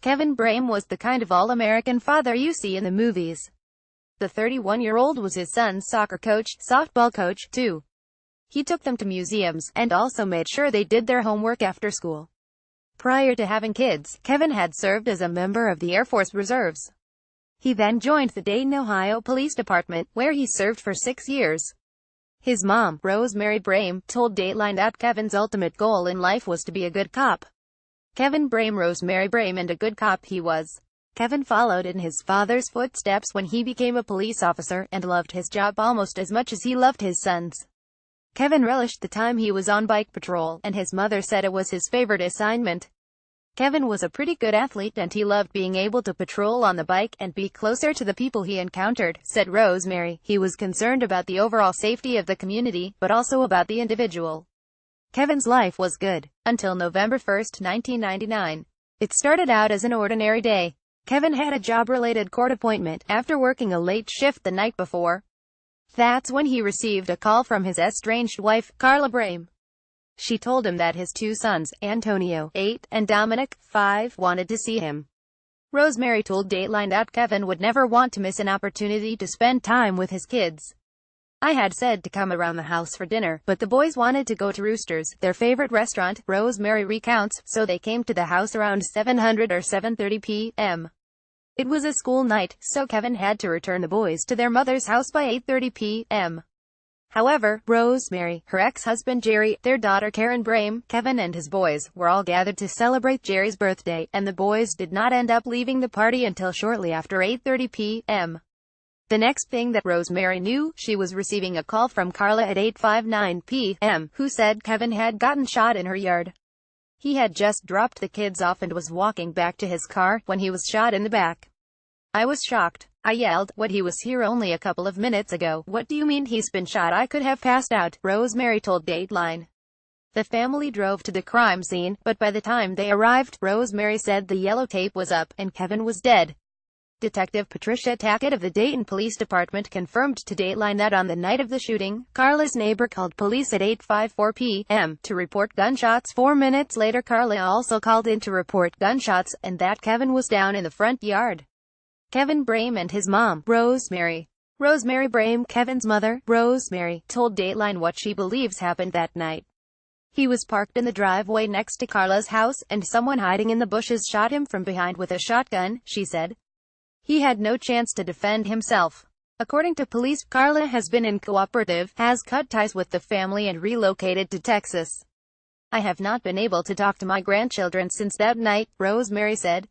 Kevin Brame was the kind of all-American father you see in the movies. The 31-year-old was his son's soccer coach, softball coach, too. He took them to museums, and also made sure they did their homework after school. Prior to having kids, Kevin had served as a member of the Air Force Reserves. He then joined the Dayton, Ohio Police Department, where he served for 6 years. His mom, Rosemary Brame, told Dateline that Kevin's ultimate goal in life was to be a good cop. Kevin Brame, Rosemary Brame, and a good cop he was. Kevin followed in his father's footsteps when he became a police officer, and loved his job almost as much as he loved his sons. Kevin relished the time he was on bike patrol, and his mother said it was his favorite assignment. Kevin was a pretty good athlete and he loved being able to patrol on the bike and be closer to the people he encountered, said Rosemary. He was concerned about the overall safety of the community, but also about the individual. Kevin's life was good, until November 1, 1999. It started out as an ordinary day. Kevin had a job-related court appointment, after working a late shift the night before. That's when he received a call from his estranged wife, Carla Brame. She told him that his 2 sons, Antonio, 8, and Dominic, 5, wanted to see him. Rosemary told Dateline that Kevin would never want to miss an opportunity to spend time with his kids. I had said to come around the house for dinner, but the boys wanted to go to Rooster's, their favorite restaurant, Rosemary recounts, so they came to the house around 7:00 or 7:30 p.m. It was a school night, so Kevin had to return the boys to their mother's house by 8:30 p.m. However, Rosemary, her ex-husband Jerry, their daughter Karen Brame, Kevin and his boys, were all gathered to celebrate Jerry's birthday, and the boys did not end up leaving the party until shortly after 8:30 p.m. The next thing that Rosemary knew, she was receiving a call from Carla at 8:59 p.m., who said Kevin had gotten shot in her yard. He had just dropped the kids off and was walking back to his car, when he was shot in the back. I was shocked. I yelled, "What, he was here only a couple of minutes ago. What do you mean he's been shot?" I could have passed out, Rosemary told Dateline. The family drove to the crime scene, but by the time they arrived, Rosemary said the yellow tape was up, and Kevin was dead. Detective Patricia Tackett of the Dayton Police Department confirmed to Dateline that on the night of the shooting, Carla's neighbor called police at 8:54 p.m. to report gunshots. 4 minutes later, Carla also called in to report gunshots, and that Kevin was down in the front yard. Kevin Brame and his mom, Rosemary Brame, Kevin's mother, Rosemary, told Dateline what she believes happened that night. He was parked in the driveway next to Carla's house, and someone hiding in the bushes shot him from behind with a shotgun, she said. He had no chance to defend himself. According to police, Carla has been uncooperative, has cut ties with the family and relocated to Texas. I have not been able to talk to my grandchildren since that night, Rosemary said.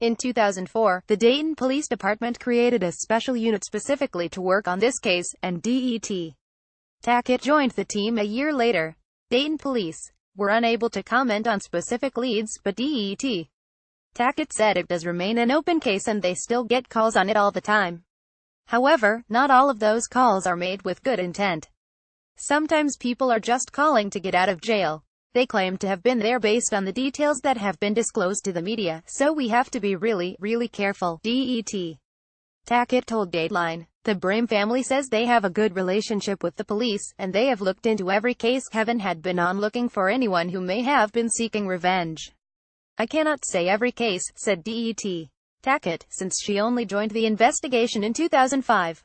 In 2004, the Dayton Police Department created a special unit specifically to work on this case, and Det. Tackett joined the team a year later. Dayton police were unable to comment on specific leads, but Det. Tackett said it does remain an open case and they still get calls on it all the time. However, not all of those calls are made with good intent. Sometimes people are just calling to get out of jail. They claim to have been there based on the details that have been disclosed to the media, so we have to be really careful, Det. Tackett told Dateline. The Brame family says they have a good relationship with the police, and they have looked into every case Kevin had been on, looking for anyone who may have been seeking revenge. I cannot say every case, said Det. Tackett, since she only joined the investigation in 2005.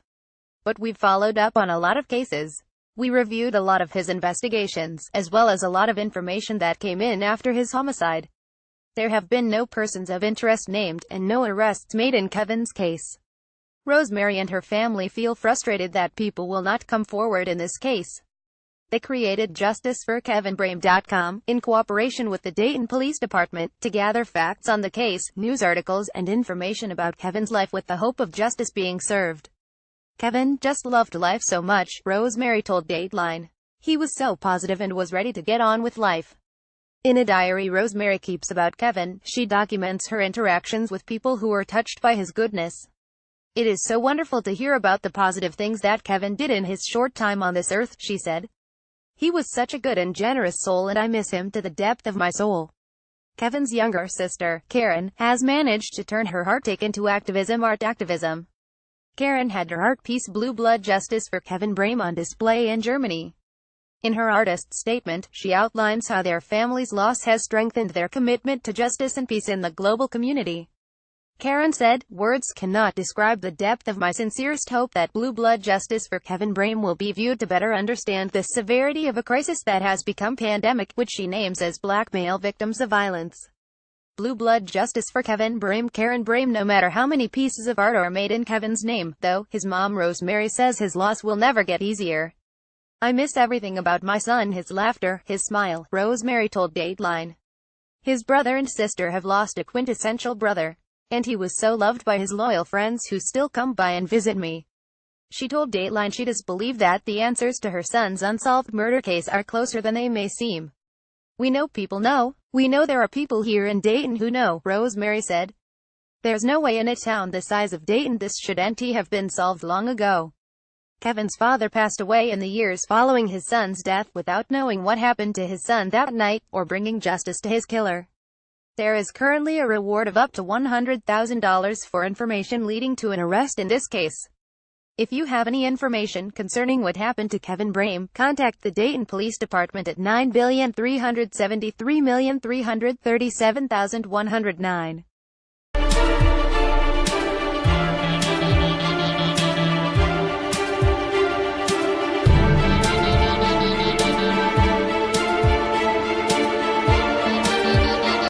But we've followed up on a lot of cases. We reviewed a lot of his investigations, as well as a lot of information that came in after his homicide. There have been no persons of interest named, and no arrests made in Kevin's case. Rosemary and her family feel frustrated that people will not come forward in this case. They created JusticeForKevinBrame.com, in cooperation with the Dayton Police Department, to gather facts on the case, news articles, and information about Kevin's life with the hope of justice being served. Kevin just loved life so much, Rosemary told Dateline. He was so positive and was ready to get on with life. In a diary Rosemary keeps about Kevin, she documents her interactions with people who were touched by his goodness. It is so wonderful to hear about the positive things that Kevin did in his short time on this earth, she said. He was such a good and generous soul and I miss him to the depth of my soul. Kevin's younger sister, Karen, has managed to turn her heartache into art activism. Karen had her art piece Blue Blood Justice for Kevin Brame on display in Germany. In her artist statement, she outlines how their family's loss has strengthened their commitment to justice and peace in the global community. Karen said, "Words cannot describe the depth of my sincerest hope that blue blood justice for Kevin Brame will be viewed to better understand the severity of a crisis that has become pandemic," which she names as black male victims of violence. Blue blood justice for Kevin Brame. Karen Brame. No matter how many pieces of art are made in Kevin's name, though, his mom Rosemary says his loss will never get easier. "I miss everything about my son, his laughter, his smile," Rosemary told Dateline. "His brother and sister have lost a quintessential brother. And he was so loved by his loyal friends who still come by and visit me." She told Dateline she does believe that the answers to her son's unsolved murder case are closer than they may seem. "We know people know. We know there are people here in Dayton who know," Rosemary said. "There's no way in a town the size of Dayton this shouldn't have been solved long ago." Kevin's father passed away in the years following his son's death without knowing what happened to his son that night, or bringing justice to his killer. There is currently a reward of up to $100,000 for information leading to an arrest in this case. If you have any information concerning what happened to Kevin Brame, contact the Dayton Police Department at 9,373,337,109.